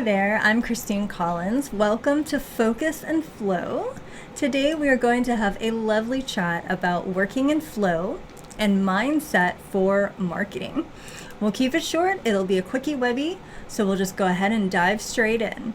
Hey there, I'm Christine Collins. Welcome to Focus and Flow. Today we are going to have a lovely chat about working in flow and mindset for marketing. We'll keep it short, it'll be a quickie webby, so we'll just go ahead and dive straight in.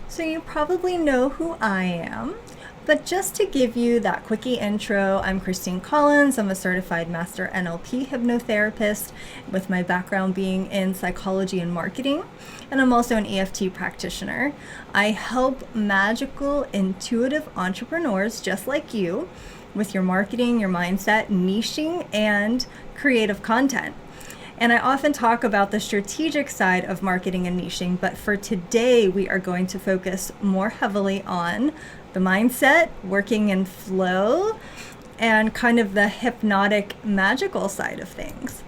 So you probably know who I am, but just to give you that quickie intro, I'm Christine Collins. I'm a certified master NLP hypnotherapist with my background being in psychology and marketing, and I'm also an EFT practitioner. I help magical, intuitive entrepreneurs just like you with your marketing, your mindset, niching, and creative content. And I often talk about the strategic side of marketing and niching, but for today, we are going to focus more heavily on the mindset, working in flow, and kind of the hypnotic, magical side of things.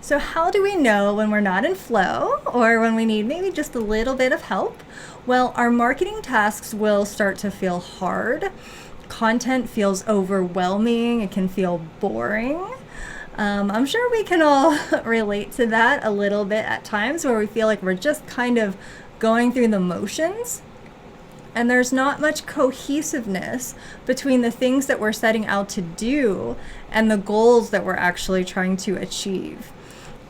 So how do we know when we're not in flow or when we need maybe just a little bit of help? Well, our marketing tasks will start to feel hard. Content feels overwhelming. It can feel boring. I'm sure we can all relate to that a little bit at times where we feel like we're just kind of going through the motions and there's not much cohesiveness between the things that we're setting out to do and the goals that we're actually trying to achieve.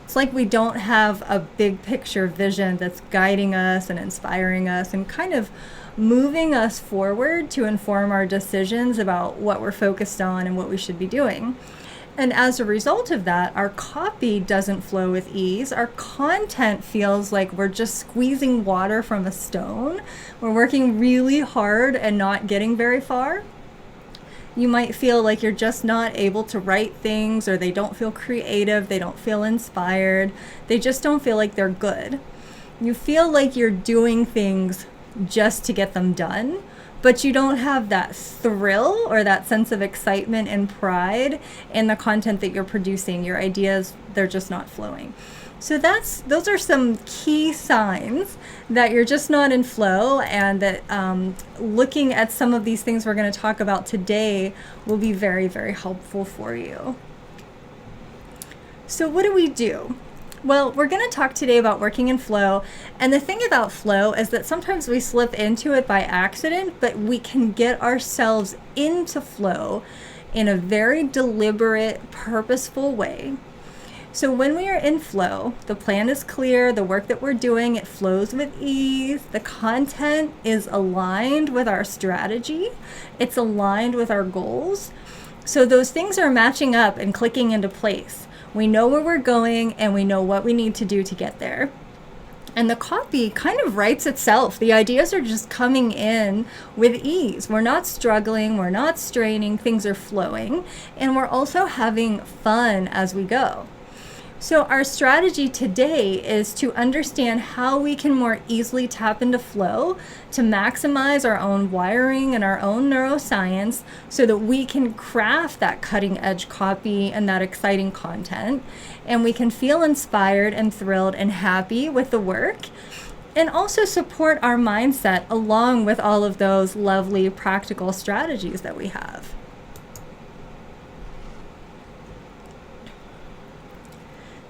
It's like we don't have a big picture vision that's guiding us and inspiring us and kind of moving us forward to inform our decisions about what we're focused on and what we should be doing. And as a result of that, our copy doesn't flow with ease. Our content feels like we're just squeezing water from a stone. We're working really hard and not getting very far. You might feel like you're just not able to write things, or they don't feel creative, they don't feel inspired, they just don't feel like they're good. You feel like you're doing things just to get them done, but you don't have that thrill or that sense of excitement and pride in the content that you're producing. Your ideas, they're just not flowing. So those are some key signs that you're just not in flow, and that looking at some of these things we're going to talk about today will be very, very helpful for you. So what do we do? Well, we're going to talk today about working in flow, and the thing about flow is that sometimes we slip into it by accident, but we can get ourselves into flow in a very deliberate, purposeful way. So when we are in flow, the plan is clear, the work that we're doing, it flows with ease, the content is aligned with our strategy, it's aligned with our goals. So those things are matching up and clicking into place. We know where we're going and we know what we need to do to get there. And the copy kind of writes itself. The ideas are just coming in with ease. We're not struggling, we're not straining, things are flowing, and we're also having fun as we go. So our strategy today is to understand how we can more easily tap into flow to maximize our own wiring and our own neuroscience so that we can craft that cutting edge copy and that exciting content, and we can feel inspired and thrilled and happy with the work, and also support our mindset along with all of those lovely practical strategies that we have.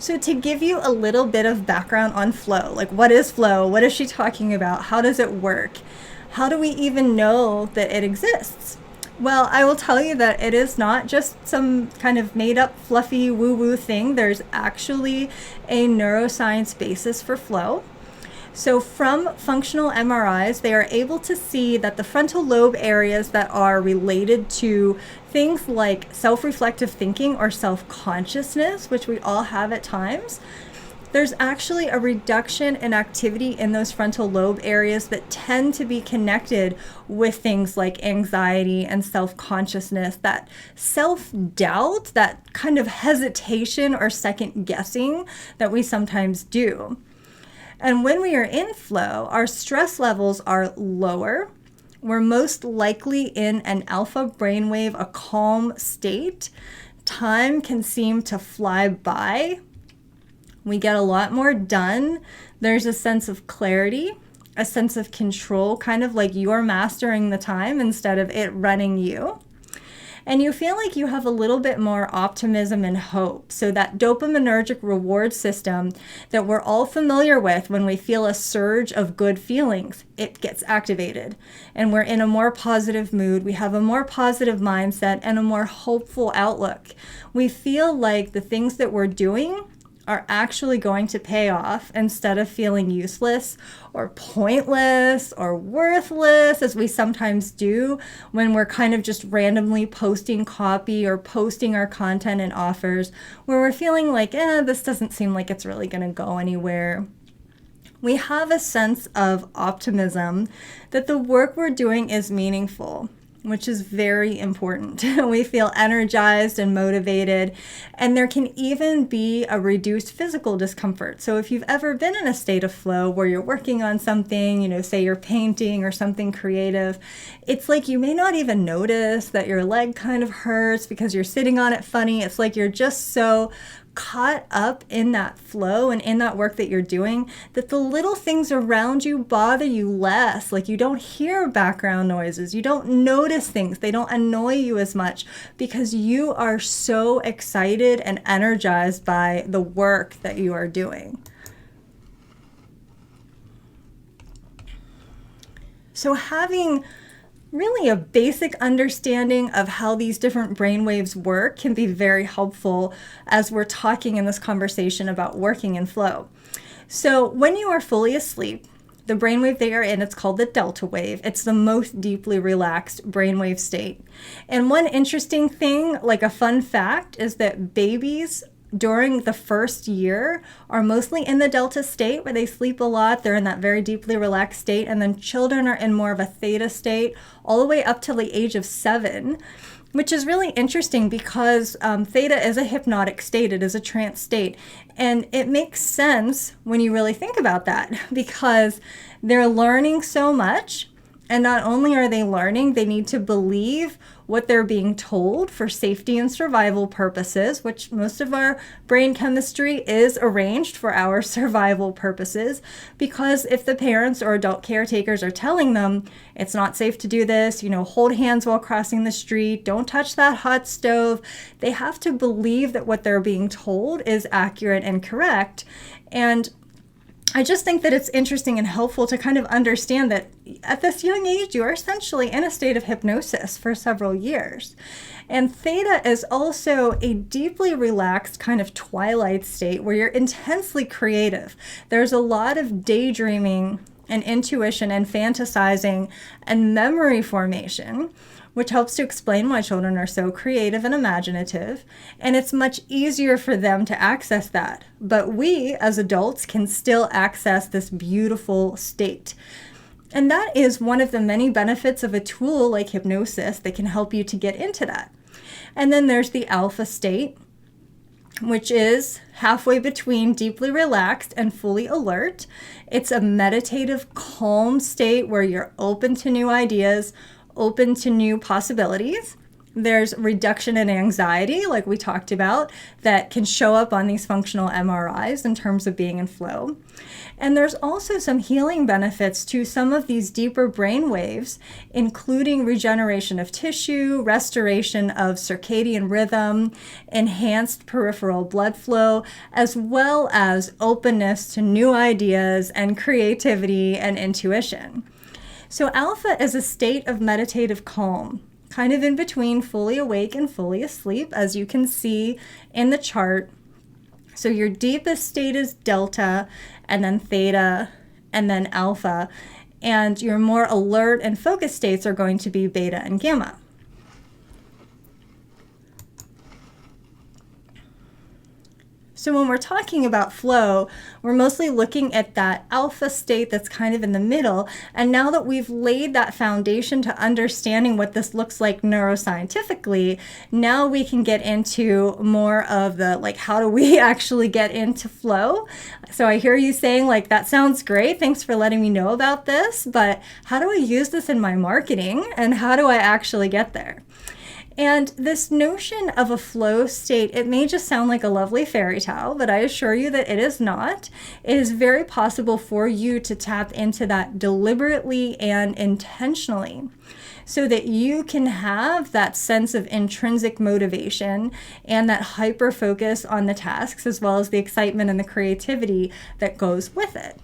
So to give you a little bit of background on flow, like what is flow? What is she talking about? How does it work? How do we even know that it exists? Well, I will tell you that it is not just some kind of made up fluffy woo-woo thing. There's actually a neuroscience basis for flow. So from functional MRIs, they are able to see that the frontal lobe areas that are related to things like self-reflective thinking or self-consciousness, which we all have at times, there's actually a reduction in activity in those frontal lobe areas that tend to be connected with things like anxiety and self-consciousness, that self-doubt, that kind of hesitation or second guessing that we sometimes do. And when we are in flow, our stress levels are lower. We're most likely in an alpha brainwave, a calm state. Time can seem to fly by. We get a lot more done. There's a sense of clarity, a sense of control, kind of like you're mastering the time instead of it running you. and you feel like you have a little bit more optimism and hope. So that dopaminergic reward system that we're all familiar with when we feel a surge of good feelings, it gets activated, and we're in a more positive mood. We have a more positive mindset and a more hopeful outlook. We feel like the things that we're doing are actually going to pay off instead of feeling useless or pointless or worthless, as we sometimes do when we're kind of just randomly posting copy or posting our content and offers where we're feeling like, this doesn't seem like it's really going to go anywhere. We have a sense of optimism that the work we're doing is meaningful, which is very important. We feel energized and motivated, and there can even be a reduced physical discomfort. So if you've ever been in a state of flow where you're working on something, say you're painting or something creative, it's like you may not even notice that your leg kind of hurts because you're sitting on it funny. It's like you're just so caught up in that flow and in that work that you're doing that the little things around you bother you less. Like you don't hear background noises, you don't notice things, they don't annoy you as much because you are so excited and energized by the work that you are doing. So having really a basic understanding of how these different brainwaves work can be very helpful as we're talking in this conversation about working in flow. So when you are fully asleep, the brainwave that you're in, it's called the delta wave. It's the most deeply relaxed brainwave state. And one interesting thing, like a fun fact, is that babies during the first year are mostly in the delta state where they sleep a lot. They're in that very deeply relaxed state. And then children are in more of a theta state all the way up to the age of 7, which is really interesting because theta is a hypnotic state. It is a trance state. And it makes sense when you really think about that because they're learning so much. And not only are they learning, they need to believe what they're being told for safety and survival purposes, which most of our brain chemistry is arranged for our survival purposes. Because if the parents or adult caretakers are telling them it's not safe to do this, hold hands while crossing the street, don't touch that hot stove, they have to believe that what they're being told is accurate and correct. And I just think that it's interesting and helpful to kind of understand that at this young age, you are essentially in a state of hypnosis for several years. And theta is also a deeply relaxed kind of twilight state where you're intensely creative. There's a lot of daydreaming and intuition and fantasizing and memory formation, which helps to explain why children are so creative and imaginative, and it's much easier for them to access that. But we, as adults, can still access this beautiful state. And that is one of the many benefits of a tool like hypnosis that can help you to get into that. And then there's the alpha state, which is halfway between deeply relaxed and fully alert. It's a meditative, calm state where you're open to new ideas, open to new possibilities. There's reduction in anxiety, like we talked about, that can show up on these functional MRIs in terms of being in flow. And there's also some healing benefits to some of these deeper brain waves, including regeneration of tissue, restoration of circadian rhythm, enhanced peripheral blood flow, as well as openness to new ideas and creativity and intuition. So alpha is a state of meditative calm, kind of in between fully awake and fully asleep, as you can see in the chart. So your deepest state is delta, and then theta, and then alpha. And your more alert and focused states are going to be beta and gamma. So when we're talking about flow, we're mostly looking at that alpha state that's kind of in the middle. And now that we've laid that foundation to understanding what this looks like neuroscientifically, now we can get into more of the, how do we actually get into flow? So I hear you saying, that sounds great. Thanks for letting me know about this. But how do I use this in my marketing? And how do I actually get there? And this notion of a flow state, it may just sound like a lovely fairy tale, but I assure you that it is not. It is very possible for you to tap into that deliberately and intentionally, so that you can have that sense of intrinsic motivation and that hyper focus on the tasks, as well as the excitement and the creativity that goes with it.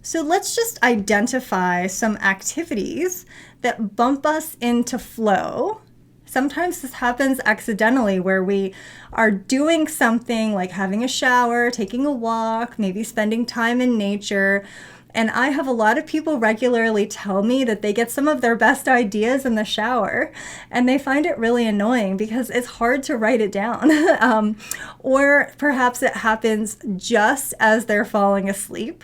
So let's just identify some activities that bump us into flow. Sometimes this happens accidentally, where we are doing something like having a shower, taking a walk, maybe spending time in nature. And I have a lot of people regularly tell me that they get some of their best ideas in the shower, and they find it really annoying because it's hard to write it down. Or perhaps it happens just as they're falling asleep.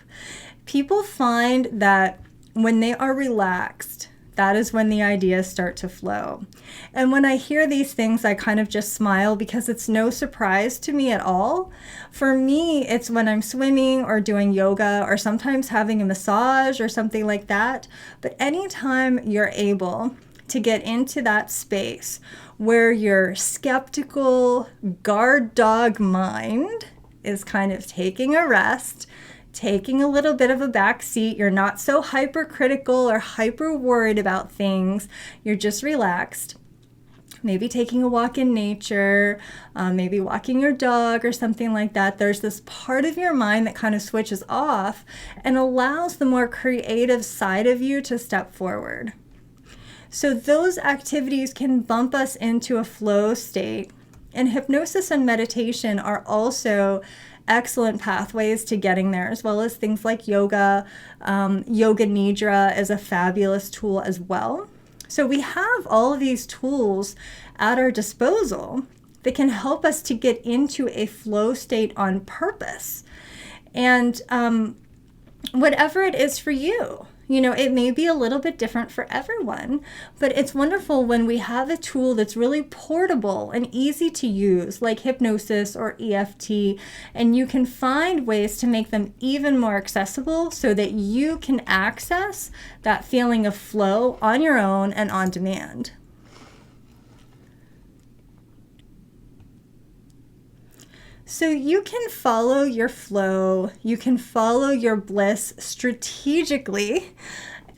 People find that when they are relaxed, that is when the ideas start to flow. And when I hear these things, I kind of just smile because it's no surprise to me at all. For me, it's when I'm swimming or doing yoga or sometimes having a massage or something like that. But anytime you're able to get into that space where your skeptical guard dog mind is kind of taking a rest, taking a little bit of a back seat, you're not so hypercritical or hyper worried about things, you're just relaxed, maybe taking a walk in nature, maybe walking your dog or something like that, there's this part of your mind that kind of switches off and allows the more creative side of you to step forward. So those activities can bump us into a flow state. And hypnosis and meditation are also excellent pathways to getting there, as well as things like yoga. Yoga Nidra is a fabulous tool as well. So we have all of these tools at our disposal that can help us to get into a flow state on purpose. And whatever it is for you. You know, it may be a little bit different for everyone, but it's wonderful when we have a tool that's really portable and easy to use, like hypnosis or EFT, and you can find ways to make them even more accessible so that you can access that feeling of flow on your own and on demand. So you can follow your flow, you can follow your bliss strategically,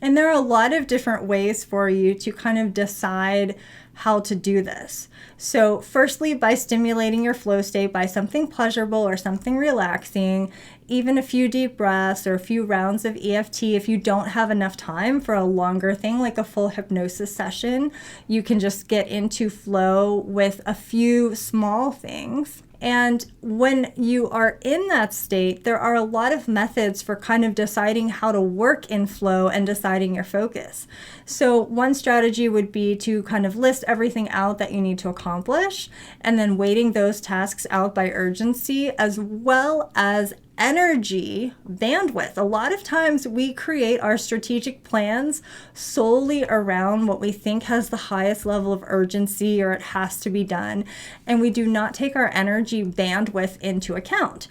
and there are a lot of different ways for you to kind of decide how to do this. So firstly, by stimulating your flow state by something pleasurable or something relaxing, even a few deep breaths or a few rounds of EFT. If you don't have enough time for a longer thing like a full hypnosis session, you can just get into flow with a few small things. And when you are in that state, there are a lot of methods for kind of deciding how to work in flow and deciding your focus. So one strategy would be to kind of list everything out that you need to accomplish, and then weighting those tasks out by urgency, as well as energy bandwidth. A lot of times we create our strategic plans solely around what we think has the highest level of urgency or it has to be done, and we do not take our energy bandwidth into account.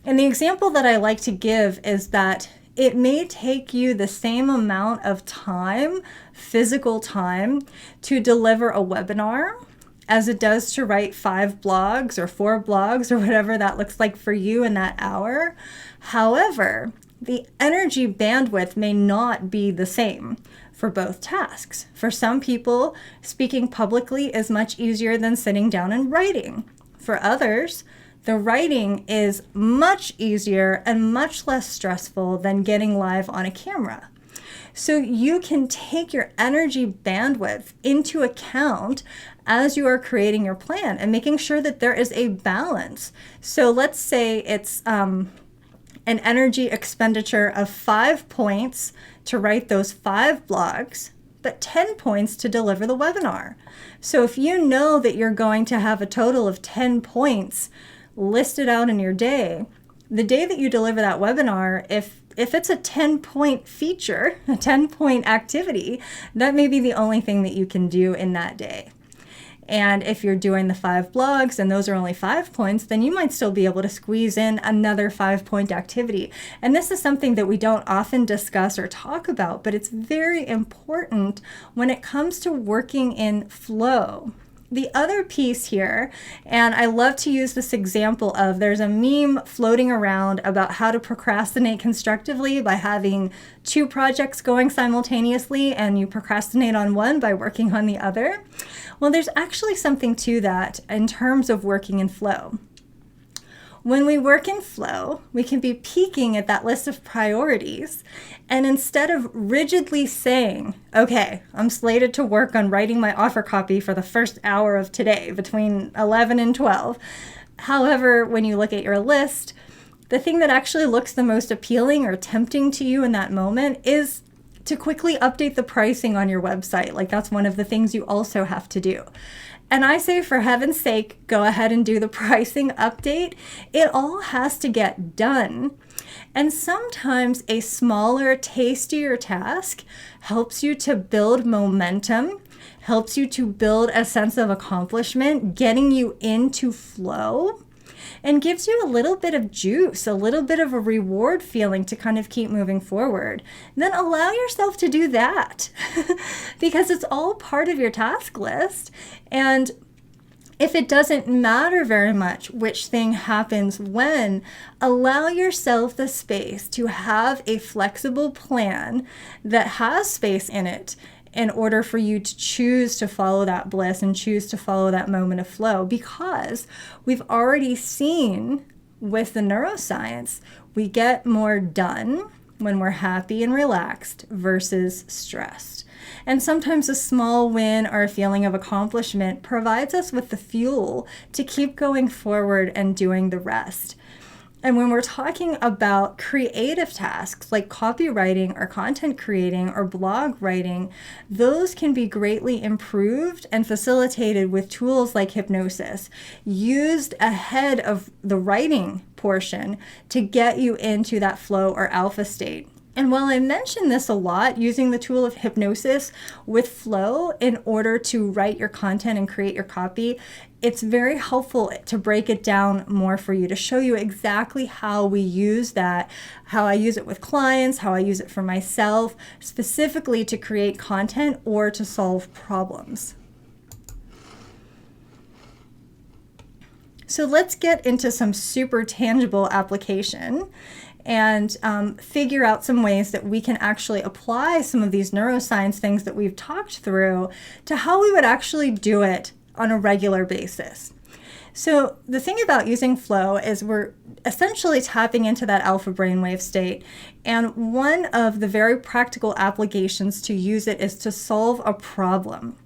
And the example that I like to give is that it may take you the same amount of time, physical time, to deliver a webinar as it does to write 5 blogs or 4 blogs or whatever that looks like for you in that hour. However, the energy bandwidth may not be the same for both tasks. For some people, speaking publicly is much easier than sitting down and writing. For others, the writing is much easier and much less stressful than getting live on a camera. So you can take your energy bandwidth into account as you are creating your plan and making sure that there is a balance. So let's say it's an energy expenditure of 5 points to write those 5 blogs, but 10 points to deliver the webinar. So if you know that you're going to have a total of 10 points listed out in your day, the day that you deliver that webinar, if it's a 10-point feature, a 10-point activity, that may be the only thing that you can do in that day. And if you're doing the 5 blogs and those are only 5 points, then you might still be able to squeeze in another 5-point activity. And this is something that we don't often discuss or talk about, but it's very important when it comes to working in flow. The other piece here, and I love to use this example of, there's a meme floating around about how to procrastinate constructively by having 2 projects going simultaneously, and you procrastinate on one by working on the other. Well, there's actually something to that in terms of working in flow. When we work in flow, we can be peeking at that list of priorities, and instead of rigidly saying, okay, I'm slated to work on writing my offer copy for the first hour of today between 11 and 12. However, when you look at your list, the thing that actually looks the most appealing or tempting to you in that moment is to quickly update the pricing on your website. Like, that's one of the things you also have to do. And I say, for heaven's sake, go ahead and do the pricing update. It all has to get done. And sometimes a smaller, tastier task helps you to build momentum, helps you to build a sense of accomplishment, getting you into flow, and gives you a little bit of juice, a little bit of a reward feeling to kind of keep moving forward. And then allow yourself to do that because it's all part of your task list. And if it doesn't matter very much which thing happens when, allow yourself the space to have a flexible plan that has space in it in order for you to choose to follow that bliss and choose to follow that moment of flow, because we've already seen with the neuroscience, we get more done when we're happy and relaxed versus stressed. And sometimes a small win or a feeling of accomplishment provides us with the fuel to keep going forward and doing the rest. And when we're talking about creative tasks like copywriting or content creating or blog writing, those can be greatly improved and facilitated with tools like hypnosis, used ahead of the writing portion to get you into that flow or alpha state. And while I mention this a lot, using the tool of hypnosis with flow in order to write your content and create your copy, it's very helpful to break it down more for you, to show you exactly how we use that, how I use it with clients, how I use it for myself, specifically to create content or to solve problems. So let's get into some super tangible application and figure out some ways that we can actually apply some of these neuroscience things that we've talked through to how we would actually do it on a regular basis. So the thing about using flow is we're essentially tapping into that alpha brainwave state. And one of the very practical applications to use it is to solve a problem.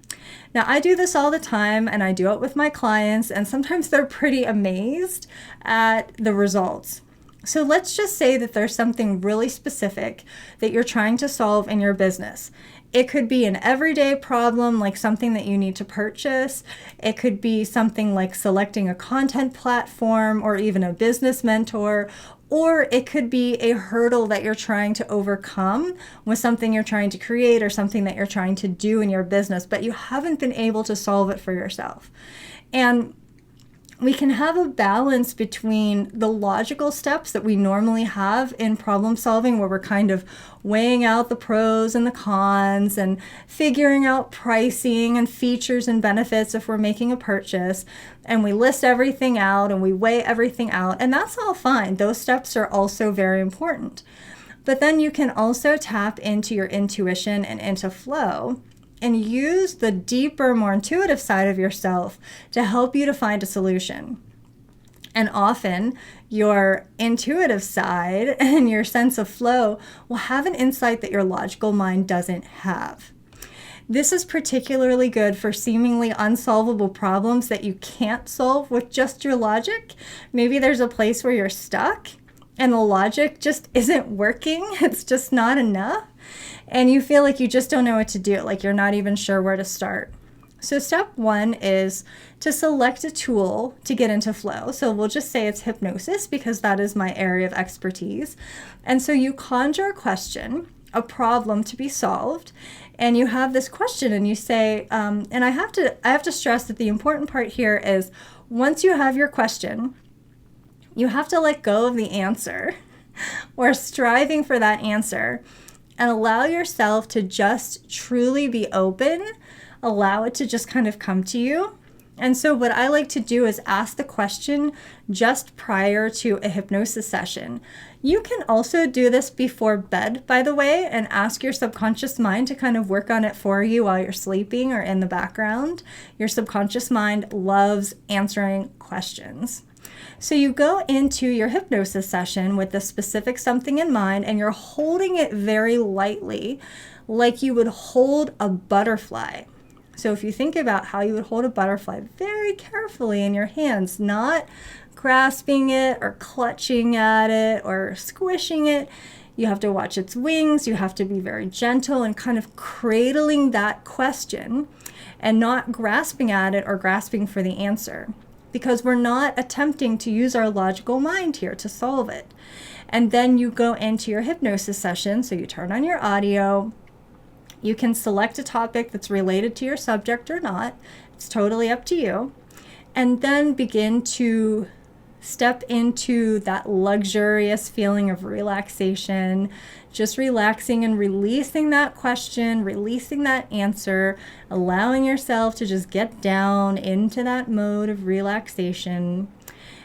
Now, I do this all the time, and I do it with my clients, and sometimes they're pretty amazed at the results. So let's just say that there's something really specific that you're trying to solve in your business. It could be an everyday problem, like something that you need to purchase. It could be something like selecting a content platform or even a business mentor. Or it could be a hurdle that you're trying to overcome with something you're trying to create or something that you're trying to do in your business, but you haven't been able to solve it for yourself. And we can have a balance between the logical steps that we normally have in problem solving, where we're kind of weighing out the pros and the cons and figuring out pricing and features and benefits if we're making a purchase, and we list everything out and we weigh everything out, and that's all fine. Those steps are also very important. But then you can also tap into your intuition and into flow and use the deeper, more intuitive side of yourself to help you to find a solution. And often your intuitive side and your sense of flow will have an insight that your logical mind doesn't have. This is particularly good for seemingly unsolvable problems that you can't solve with just your logic. Maybe there's a place where you're stuck and the logic just isn't working. It's just not enough. And you feel like you just don't know what to do, like you're not even sure where to start. So step one is to select a tool to get into flow. So we'll just say it's hypnosis because that is my area of expertise. And so you conjure a question a problem to be solved, and you have this question, and you say, and I have to stress that the important part here is once you have your question, you have to let go of the answer or striving for that answer and allow yourself to just truly be open, allow it to just kind of come to you. And so what I like to do is ask the question just prior to a hypnosis session. You can also do this before bed, by the way, and ask your subconscious mind to kind of work on it for you while you're sleeping or in the background. Your subconscious mind loves answering questions. So you go into your hypnosis session with a specific something in mind, and you're holding it very lightly, like you would hold a butterfly. So if you think about how you would hold a butterfly very carefully in your hands, not grasping it or clutching at it or squishing it, you have to watch its wings, you have to be very gentle and kind of cradling that question and not grasping at it or grasping for the answer, because we're not attempting to use our logical mind here to solve it. And then you go into your hypnosis session, so you turn on your audio. You can select a topic that's related to your subject or not. It's totally up to you. And then begin to step into that luxurious feeling of relaxation, just relaxing and releasing that question, releasing that answer, allowing yourself to just get down into that mode of relaxation.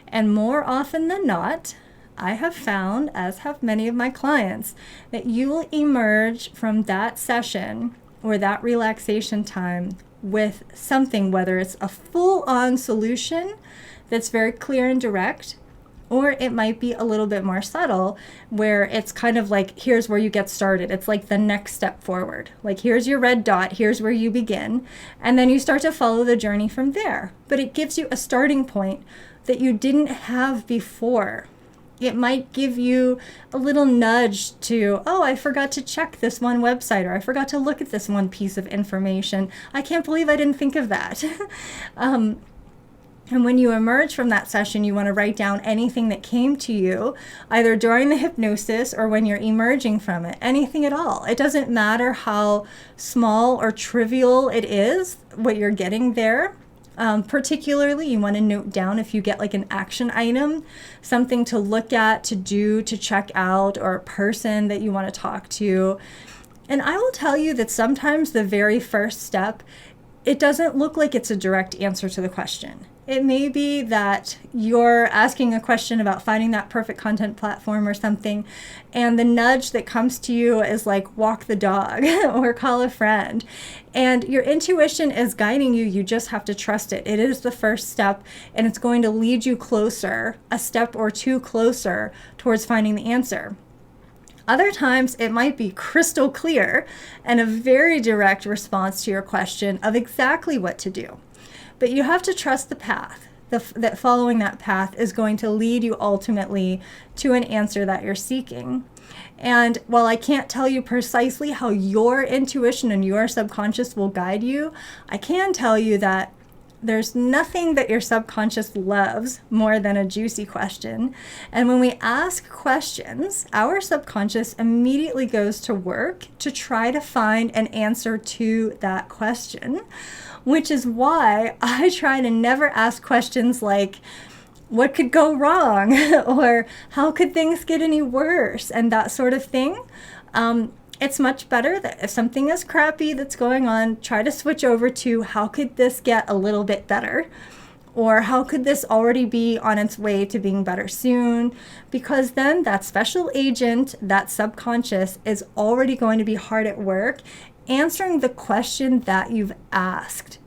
And more often than not, I have found, as have many of my clients, that you will emerge from that session or that relaxation time with something, whether it's a full-on solution that's very clear and direct, or it might be a little bit more subtle, where it's kind of like, here's where you get started. It's like the next step forward. Like, here's your red dot, here's where you begin, and then you start to follow the journey from there. But it gives you a starting point that you didn't have before. It might give you a little nudge to, oh, I forgot to check this one website, or I forgot to look at this one piece of information. I can't believe I didn't think of that. And when you emerge from that session, you want to write down anything that came to you, either during the hypnosis or when you're emerging from it, anything at all. It doesn't matter how small or trivial it is, what you're getting there. Particularly, you want to note down if you get like an action item, something to look at, to do, to check out, or a person that you want to talk to. And I will tell you that sometimes the very first step, it doesn't look like it's a direct answer to the question. It may be that you're asking a question about finding that perfect content platform or something, and the nudge that comes to you is like, walk the dog or call a friend. And your intuition is guiding you. You just have to trust it. It is the first step, and it's going to lead you closer, a step or two closer towards finding the answer. Other times it might be crystal clear and a very direct response to your question of exactly what to do. But you have to trust the path, that following that path is going to lead you ultimately to an answer that you're seeking. And while I can't tell you precisely how your intuition and your subconscious will guide you, I can tell you that there's nothing that your subconscious loves more than a juicy question. And when we ask questions, our subconscious immediately goes to work to try to find an answer to that question, which is why I try to never ask questions like, what could go wrong? Or how could things get any worse? And that sort of thing. It's much better that if something is crappy that's going on, try to switch over to how could this get a little bit better? Or how could this already be on its way to being better soon? Because then that special agent, that subconscious, is already going to be hard at work answering the question that you've asked.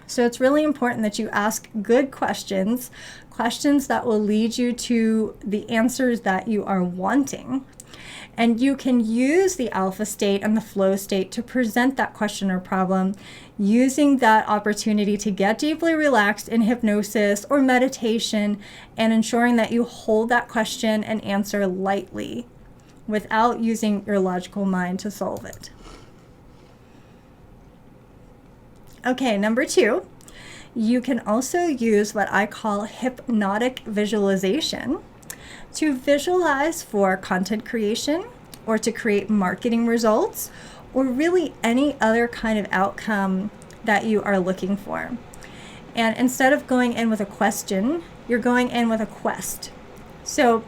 So it's really important that you ask good questions, questions that will lead you to the answers that you are wanting. And you can use the alpha state and the flow state to present that question or problem, using that opportunity to get deeply relaxed in hypnosis or meditation, and ensuring that you hold that question and answer lightly without using your logical mind to solve it. Okay, number 2, you can also use what I call hypnotic visualization to visualize for content creation or to create marketing results, or really any other kind of outcome that you are looking for. And instead of going in with a question, you're going in with a quest. So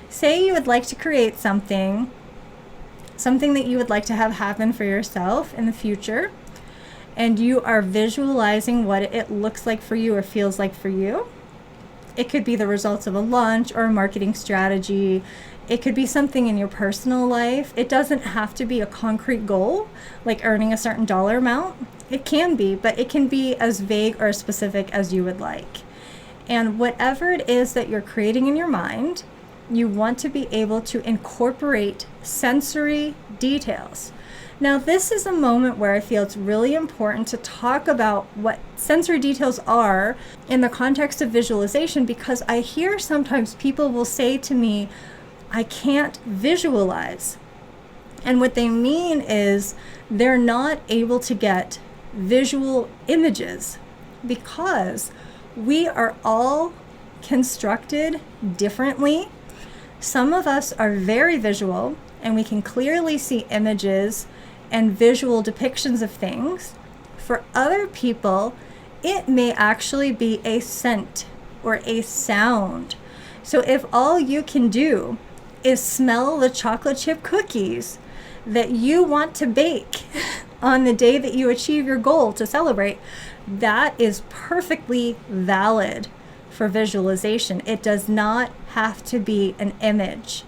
say you would like to create something that you would like to have happen for yourself in the future, and you are visualizing what it looks like for you or feels like for you. It could be the results of a launch or a marketing strategy. It could be something in your personal life. It doesn't have to be a concrete goal, like earning a certain dollar amount. It can be, but it can be as vague or specific as you would like. And whatever it is that you're creating in your mind, you want to be able to incorporate sensory details. Now, this is a moment where I feel it's really important to talk about what sensory details are in the context of visualization, because I hear sometimes people will say to me, I can't visualize. And what they mean is they're not able to get visual images, because we are all constructed differently. Some of us are very visual and we can clearly see images and visual depictions of things. For other people, it may actually be a scent or a sound. So if all you can do is smell the chocolate chip cookies that you want to bake on the day that you achieve your goal to celebrate, that is perfectly valid for visualization. It does not have to be an image.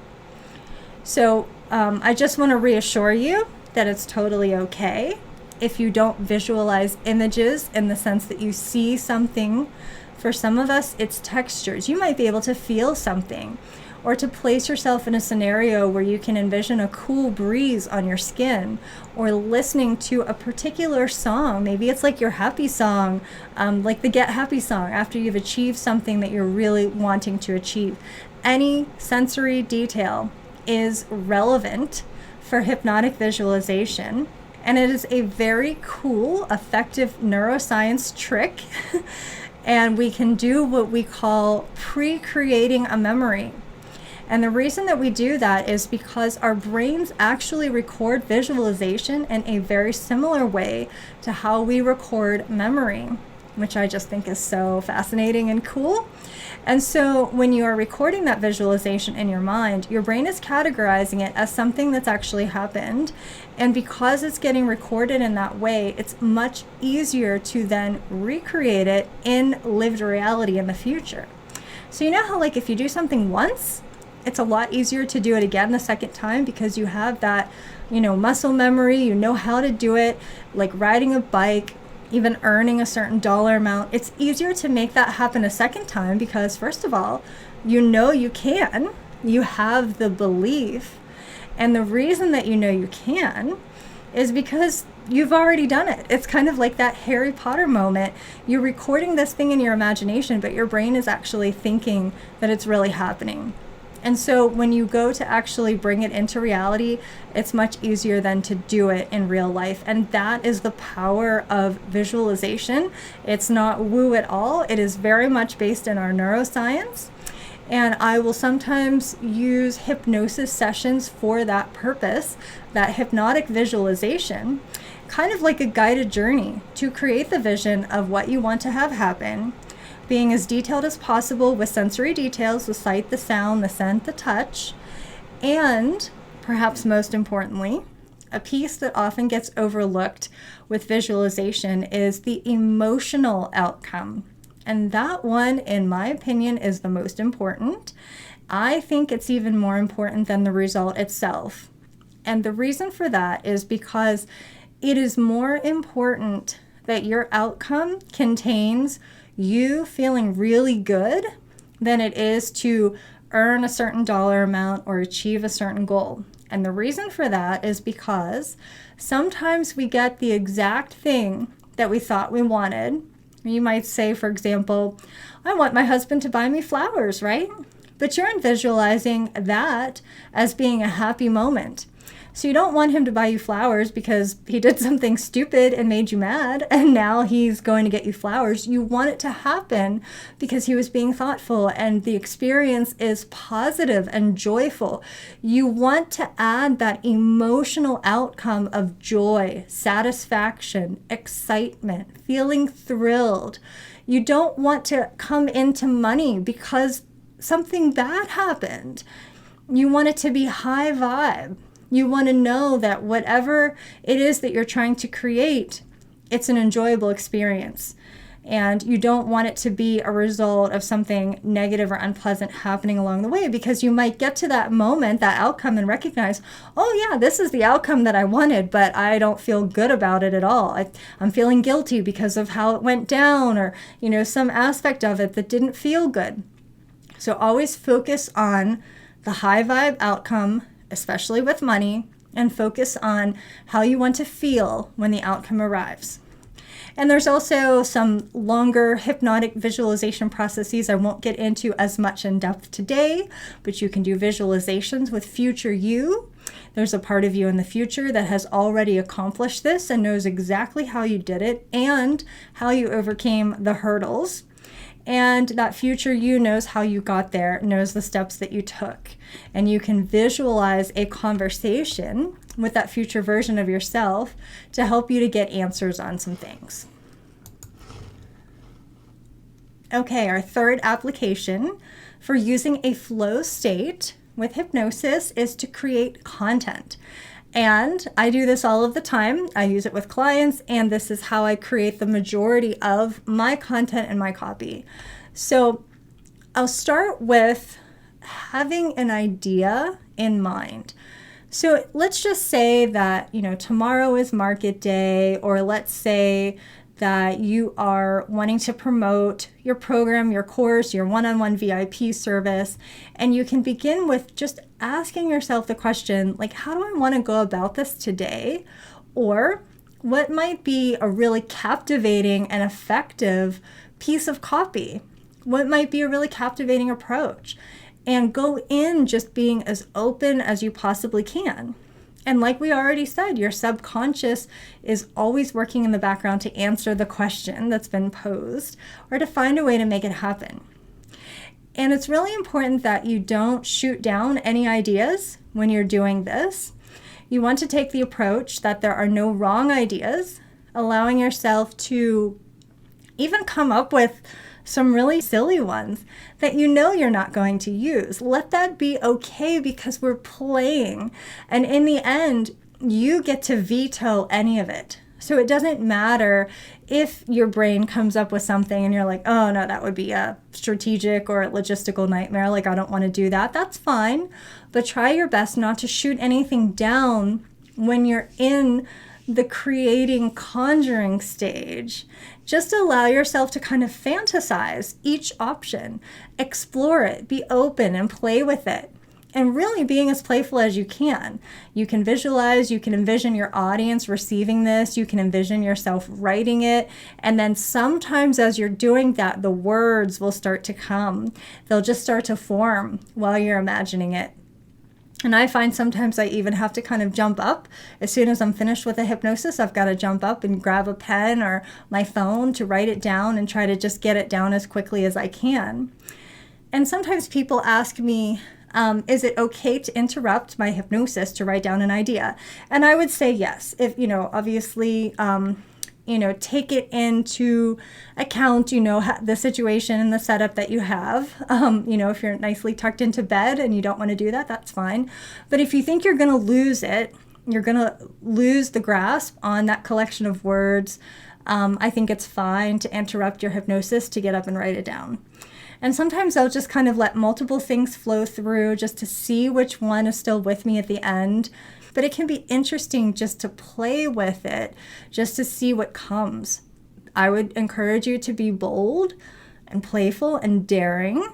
So I just want to reassure you that it's totally okay if you don't visualize images in the sense that you see something. For some of us, it's textures. You might be able to feel something, or to place yourself in a scenario where you can envision a cool breeze on your skin, or listening to a particular song. Maybe it's like your happy song, like the Get Happy song, after you've achieved something that you're really wanting to achieve. Any sensory detail is relevant for hypnotic visualization, and it is a very cool, effective neuroscience trick. And we can do what we call pre-creating a memory. And the reason that we do that is because our brains actually record visualization in a very similar way to how we record memory, which I just think is so fascinating and cool. And so when you are recording that visualization in your mind, your brain is categorizing it as something that's actually happened. And because it's getting recorded in that way, it's much easier to then recreate it in lived reality in the future. So you know how, like, if you do something once, it's a lot easier to do it again the second time, because you have that, muscle memory, you know how to do it, like riding a bike, even earning a certain dollar amount. It's easier to make that happen a second time because, first of all, you can, you have the belief. And the reason that you can is because you've already done it. It's kind of like that Harry Potter moment. You're recording this thing in your imagination, but your brain is actually thinking that it's really happening. And so when you go to actually bring it into reality, it's much easier than to do it in real life. And that is the power of visualization. It's not woo at all. It is very much based in our neuroscience. And I will sometimes use hypnosis sessions for that purpose, that hypnotic visualization, kind of like a guided journey to create the vision of what you want to have happen, being as detailed as possible with sensory details, the sight, the sound, the scent, the touch, and perhaps most importantly, a piece that often gets overlooked with visualization is the emotional outcome. And that one, in my opinion, is the most important. I think it's even more important than the result itself. And the reason for that is because it is more important that your outcome contains you feeling really good than it is to earn a certain dollar amount or achieve a certain goal. And the reason for that is because sometimes we get the exact thing that we thought we wanted. You might say, for example, I want my husband to buy me flowers, right? But you're visualizing that as being a happy moment. So you don't want him to buy you flowers because he did something stupid and made you mad, and now he's going to get you flowers. You want it to happen because he was being thoughtful and the experience is positive and joyful. You want to add that emotional outcome of joy, satisfaction, excitement, feeling thrilled. You don't want to come into money because something bad happened. You want it to be high vibe. You want to know that whatever it is that you're trying to create, it's an enjoyable experience. And you don't want it to be a result of something negative or unpleasant happening along the way, because you might get to that moment, that outcome, and recognize, oh yeah, this is the outcome that I wanted, but I don't feel good about it at all. I'm feeling guilty because of how it went down, or some aspect of it that didn't feel good. So always focus on the high vibe outcome, especially with money, and focus on how you want to feel when the outcome arrives. And there's also some longer hypnotic visualization processes I won't get into as much in depth today, but you can do visualizations with future you. There's a part of you in the future that has already accomplished this and knows exactly how you did it and how you overcame the hurdles. And that future you knows how you got there, knows the steps that you took. And you can visualize a conversation with that future version of yourself to help you to get answers on some things. Okay, our third application for using a flow state with hypnosis is to create content. And I do this all of the time. I use it with clients, and this is how I create the majority of my content and my copy. So I'll start with having an idea in mind. So let's just say that, tomorrow is market day, or let's say that you are wanting to promote your program, your course, your one-on-one VIP service, and you can begin with just asking yourself the question, like, how do I want to go about this today? Or what might be a really captivating and effective piece of copy? What might be a really captivating approach? And go in just being as open as you possibly can. And like we already said, your subconscious is always working in the background to answer the question that's been posed or to find a way to make it happen. And it's really important that you don't shoot down any ideas when you're doing this. You want to take the approach that there are no wrong ideas, allowing yourself to even come up with some really silly ones that you're not going to use. Let that be okay, because we're playing. And in the end, you get to veto any of it. So it doesn't matter if your brain comes up with something and you're like, oh no, that would be a strategic or a logistical nightmare. Like, I don't want to do that. That's fine. But try your best not to shoot anything down when you're in the creating, conjuring stage. Just allow yourself to kind of fantasize each option, explore it, be open and play with it, and really being as playful as you can. You can visualize, you can envision your audience receiving this, you can envision yourself writing it, and then sometimes as you're doing that, the words will start to come. They'll just start to form while you're imagining it. And I find sometimes I even have to kind of jump up. As soon as I'm finished with a hypnosis, I've got to jump up and grab a pen or my phone to write it down and try to just get it down as quickly as I can. And sometimes people ask me, is it okay to interrupt my hypnosis to write down an idea? And I would say yes. If, obviously, take it into account, the situation and the setup that you have. If you're nicely tucked into bed and you don't want to do that, that's fine. But if you think you're going to lose it, you're going to lose the grasp on that collection of words, I think it's fine to interrupt your hypnosis to get up and write it down. And sometimes I'll just kind of let multiple things flow through just to see which one is still with me at the end. But it can be interesting just to play with it, just to see what comes. I would encourage you to be bold and playful and daring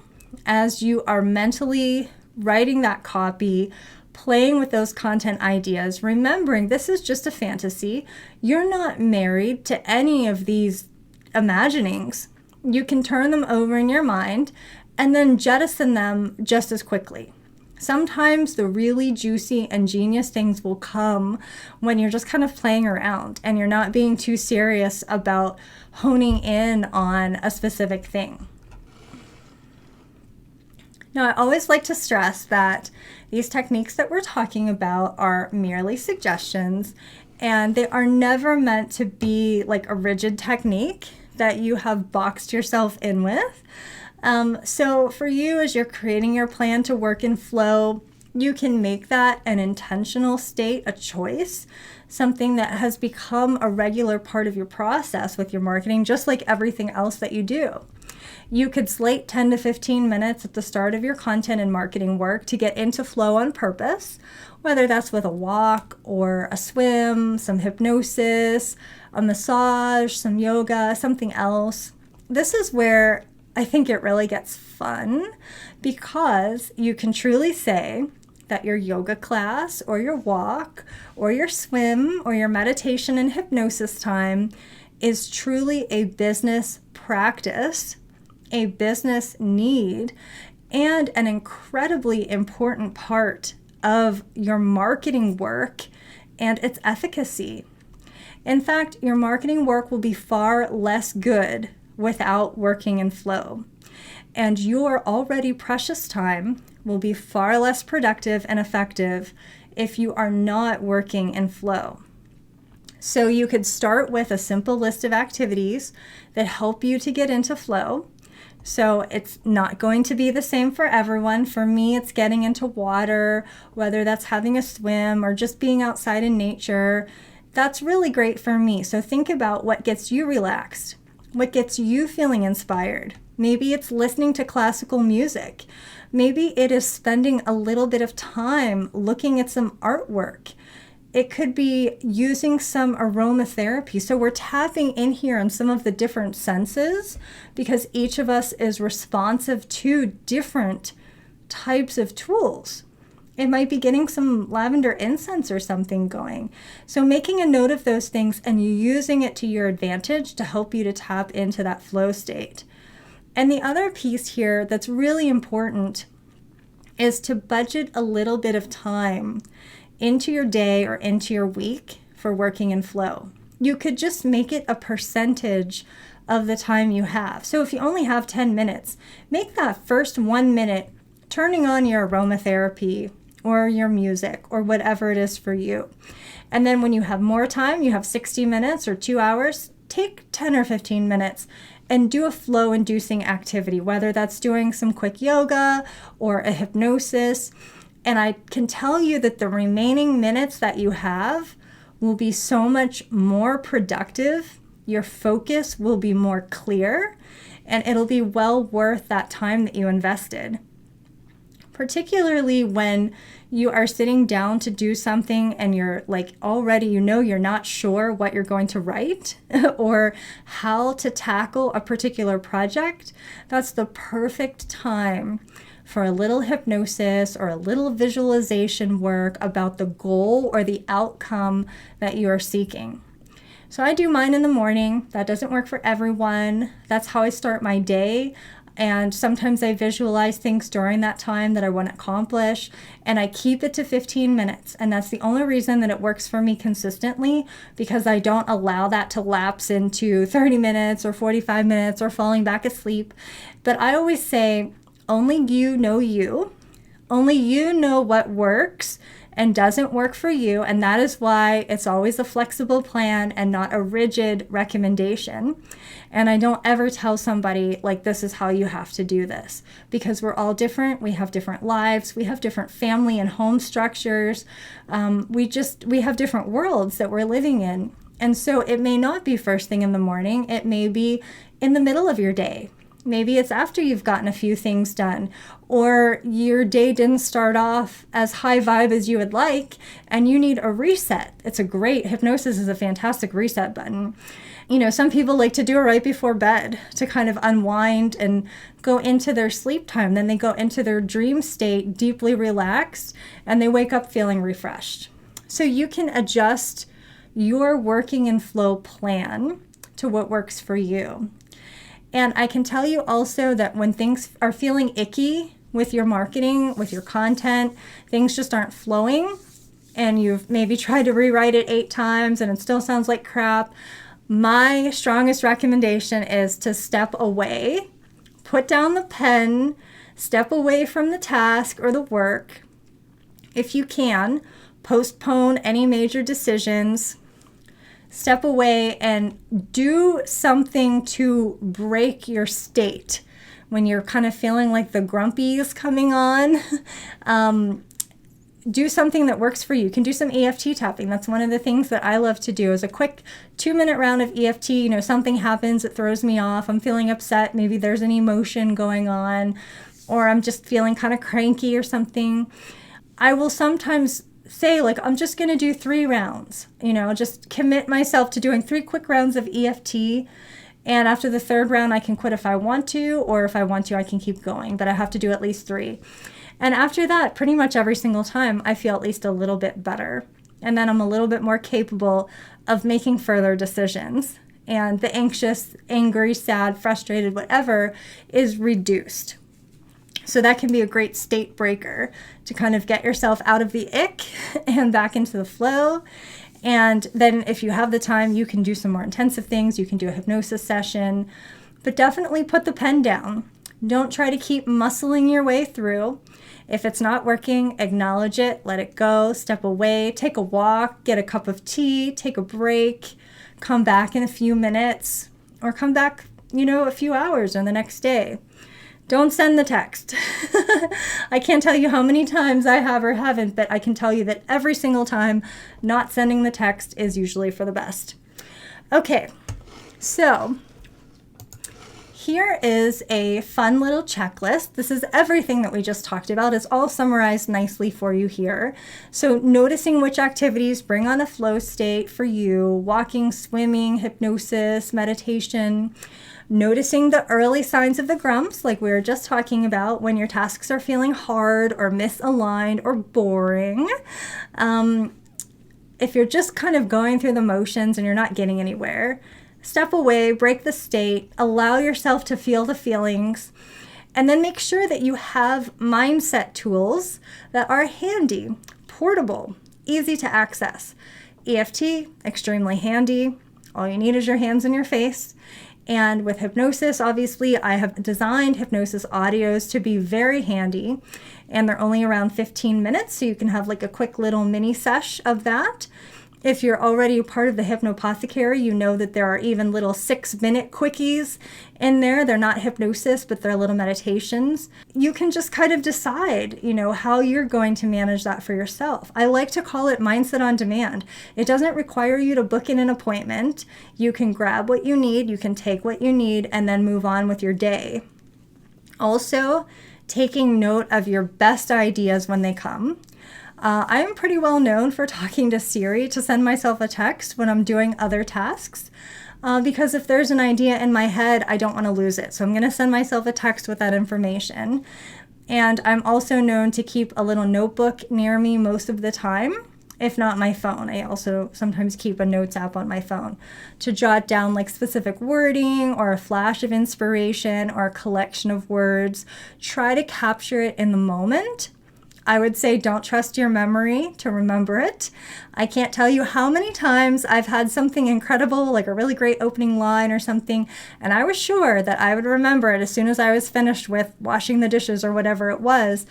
as you are mentally writing that copy, playing with those content ideas, remembering this is just a fantasy. You're not married to any of these imaginings. You can turn them over in your mind and then jettison them just as quickly. Sometimes the really juicy and genius things will come when you're just kind of playing around and you're not being too serious about honing in on a specific thing. Now, I always like to stress that these techniques that we're talking about are merely suggestions, and they are never meant to be like a rigid technique that you have boxed yourself in with. So for you, as you're creating your plan to work in flow, you can make that an intentional state, a choice, something that has become a regular part of your process with your marketing, just like everything else that you do. You could slate 10 to 15 minutes at the start of your content and marketing work to get into flow on purpose, whether that's with a walk or a swim, some hypnosis, a massage, some yoga, something else. This is where I think it really gets fun, because you can truly say that your yoga class or your walk or your swim or your meditation and hypnosis time is truly a business practice, a business need, and an incredibly important part of your marketing work and its efficacy. In fact, your marketing work will be far less good without working in flow, and your already precious time will be far less productive and effective if you are not working in flow. So you could start with a simple list of activities that help you to get into flow. So it's not going to be the same for everyone. For me, it's getting into water, whether that's having a swim or just being outside in nature. That's really great for me. So think about what gets you relaxed, what gets you feeling inspired. Maybe it's listening to classical music. Maybe it is spending a little bit of time looking at some artwork. It could be using some aromatherapy. So we're tapping in here on some of the different senses, because each of us is responsive to different types of tools. It might be getting some lavender incense or something going. So making a note of those things and using it to your advantage to help you to tap into that flow state. And the other piece here that's really important is to budget a little bit of time into your day or into your week for working in flow. You could just make it a percentage of the time you have. So if you only have 10 minutes, make that first 1 minute turning on your aromatherapy or your music or whatever it is for you. And then when you have more time, you have 60 minutes or 2 hours, take 10 or 15 minutes and do a flow-inducing activity, whether that's doing some quick yoga or a hypnosis. And I can tell you that the remaining minutes that you have will be so much more productive. Your focus will be more clear, and it'll be well worth that time that you invested. Particularly when you are sitting down to do something and you're like already, you're not sure what you're going to write or how to tackle a particular project. That's the perfect time for a little hypnosis or a little visualization work about the goal or the outcome that you are seeking. So I do mine in the morning. That doesn't work for everyone. That's how I start my day. And sometimes I visualize things during that time that I want to accomplish, and I keep it to 15 minutes. And that's the only reason that it works for me consistently, because I don't allow that to lapse into 30 minutes or 45 minutes or falling back asleep. But I always say, only you know you. Only you know what works and doesn't work for you. And that is why it's always a flexible plan and not a rigid recommendation. And I don't ever tell somebody like, this is how you have to do this, because we're all different. We have different lives. We have different family and home structures. We have different worlds that we're living in. And so it may not be first thing in the morning. It may be in the middle of your day. Maybe it's after you've gotten a few things done, or your day didn't start off as high vibe as you would like, and you need a reset. Hypnosis is a fantastic reset button. Some people like to do it right before bed to kind of unwind and go into their sleep time. Then they go into their dream state, deeply relaxed, and they wake up feeling refreshed. So you can adjust your working in flow plan to what works for you. And I can tell you also that when things are feeling icky with your marketing, with your content, things just aren't flowing, and you've maybe tried to rewrite it 8 times and it still sounds like crap, my strongest recommendation is to step away, put down the pen, step away from the task or the work. If you can, postpone any major decisions, step away and do something to break your state. When you're kind of feeling like the grumpy is coming on, do something that works for you. You can do some EFT tapping. That's one of the things that I love to do is a quick 2-minute round of EFT. You know, something happens, it throws me off. I'm feeling upset. Maybe there's an emotion going on, or I'm just feeling kind of cranky or something. I will sometimes say, like, I'm just going to do 3 rounds, you know, just commit myself to doing 3 quick rounds of EFT. And after the 3rd round, I can quit if I want to, or if I want to, I can keep going, but I have to do at least 3. And after that, pretty much every single time, I feel at least a little bit better. And then I'm a little bit more capable of making further decisions. And the anxious, angry, sad, frustrated, whatever is reduced. So that can be a great state breaker to kind of get yourself out of the ick and back into the flow. And then if you have the time, you can do some more intensive things. You can do a hypnosis session, but definitely put the pen down. Don't try to keep muscling your way through. If it's not working, acknowledge it, let it go, step away, take a walk, get a cup of tea, take a break, come back in a few minutes, or come back, you know, a few hours or the next day. Don't send the text. I can't tell you how many times I have or haven't, but I can tell you that every single time not sending the text is usually for the best. Okay, so here is a fun little checklist. This is everything that we just talked about. It's all summarized nicely for you here. So noticing which activities bring on a flow state for you: walking, swimming, hypnosis, meditation. Noticing the early signs of the grumps, like we were just talking about, when your tasks are feeling hard or misaligned or boring. If you're just kind of going through the motions and you're not getting anywhere, step away, break the state, allow yourself to feel the feelings, and then make sure that you have mindset tools that are handy, portable, easy to access. EFT, extremely handy. All you need is your hands and your face. And with hypnosis, obviously, I have designed hypnosis audios to be very handy, and they're only around 15 minutes, so you can have like a quick little mini sesh of that. If you're already a part of the Hypnopothecary, you know that there are even little 6-minute quickies in there. They're not hypnosis, but they're little meditations. You can just kind of decide, you know, how you're going to manage that for yourself. I like to call it mindset on demand. It doesn't require you to book in an appointment. You can grab what you need, you can take what you need, and then move on with your day. Also, taking note of your best ideas when they come. I am pretty well known for talking to Siri to send myself a text when I'm doing other tasks, because if there's an idea in my head, I don't want to lose it. So I'm going to send myself a text with that information. And I'm also known to keep a little notebook near me most of the time, if not my phone. I also sometimes keep a notes app on my phone to jot down like specific wording or a flash of inspiration or a collection of words. Try to capture it in the moment. I would say don't trust your memory to remember it. I can't tell you how many times I've had something incredible, like a really great opening line or something, and I was sure that I would remember it as soon as I was finished with washing the dishes or whatever it was.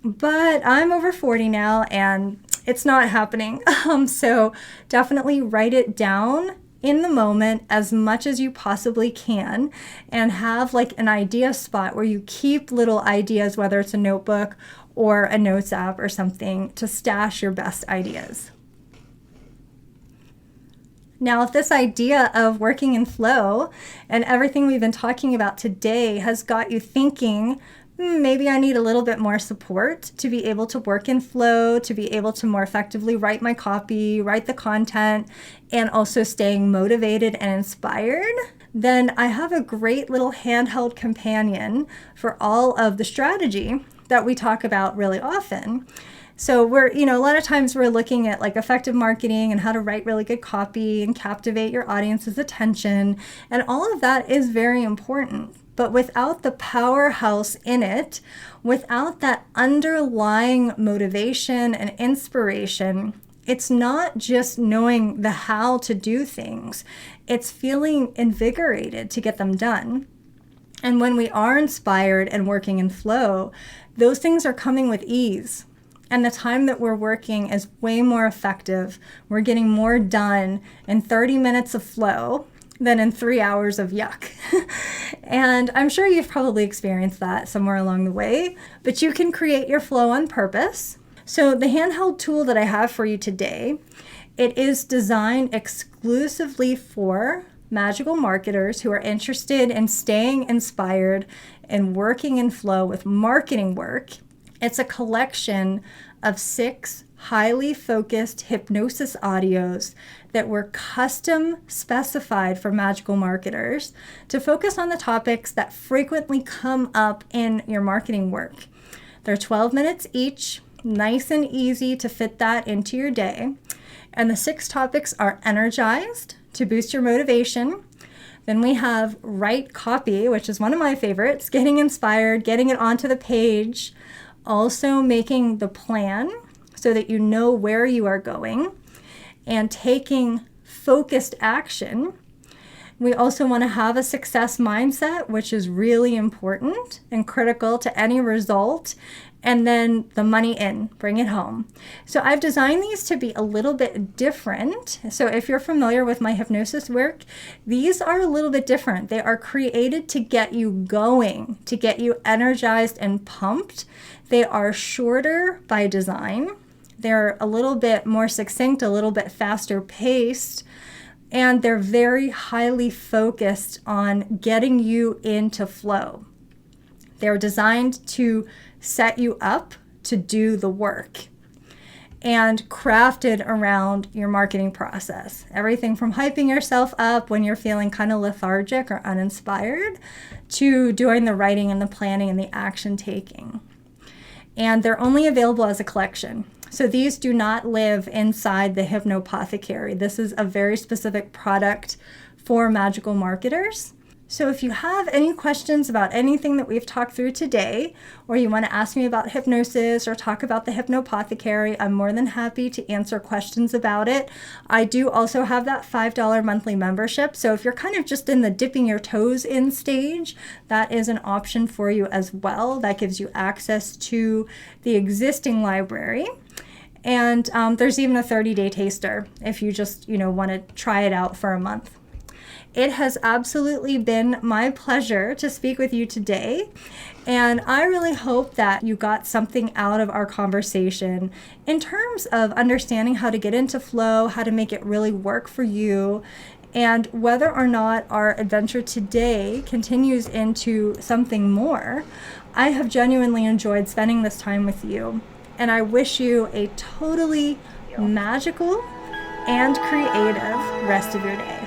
But I'm over 40 now and it's not happening. So definitely write it down in the moment as much as you possibly can, and have like an idea spot where you keep little ideas, whether it's a notebook or a notes app or something, to stash your best ideas. Now, if this idea of working in flow and everything we've been talking about today has got you thinking, maybe I need a little bit more support to be able to work in flow, to be able to more effectively write my copy, write the content, and also staying motivated and inspired, then I have a great little handheld companion for all of the strategy that we talk about really often. So we're, a lot of times we're looking at like effective marketing and how to write really good copy and captivate your audience's attention. And all of that is very important. but without the powerhouse in it, without that underlying motivation and inspiration, it's not just knowing the how to do things, it's feeling invigorated to get them done. And when we are inspired and working in flow, those things are coming with ease. And the time that we're working is way more effective. We're getting more done in 30 minutes of flow than in 3 hours of yuck. And I'm sure you've probably experienced that somewhere along the way, but you can create your flow on purpose. So the handheld tool that I have for you today, it is designed exclusively for magical marketers who are interested in staying inspired and working in flow with marketing work. It's a collection of 6 highly focused hypnosis audios that were custom specified for magical marketers to focus on the topics that frequently come up in your marketing work. They're 12 minutes each, nice and easy to fit that into your day. And the 6 topics are energized, to boost your motivation. Then we have write copy, which is one of my favorites, getting inspired, getting it onto the page, also making the plan so that you know where you are going, and taking focused action. We also want to have a success mindset, which is really important and critical to any result. And then the money in, bring it home. So I've designed these to be a little bit different. So if you're familiar with my hypnosis work, these are a little bit different. They are created to get you going, to get you energized and pumped. They are shorter by design. They're a little bit more succinct, a little bit faster paced, and they're very highly focused on getting you into flow. They're designed to set you up to do the work and crafted around your marketing process. Everything from hyping yourself up when you're feeling kind of lethargic or uninspired to doing the writing and the planning and the action taking. And they're only available as a collection. So these do not live inside the Hypnopothecary. This is a very specific product for magical marketers. So if you have any questions about anything that we've talked through today, or you want to ask me about hypnosis or talk about the Hypnopothecary, I'm more than happy to answer questions about it. I do also have that $5 monthly membership. So if you're kind of just in the dipping your toes in stage, that is an option for you as well. That gives you access to the existing library. And there's even a 30-day taster if you just, want to try it out for a month. It has absolutely been my pleasure to speak with you today, and I really hope that you got something out of our conversation in terms of understanding how to get into flow, how to make it really work for you, and whether or not our adventure today continues into something more. I have genuinely enjoyed spending this time with you, and I wish you a totally magical and creative rest of your day.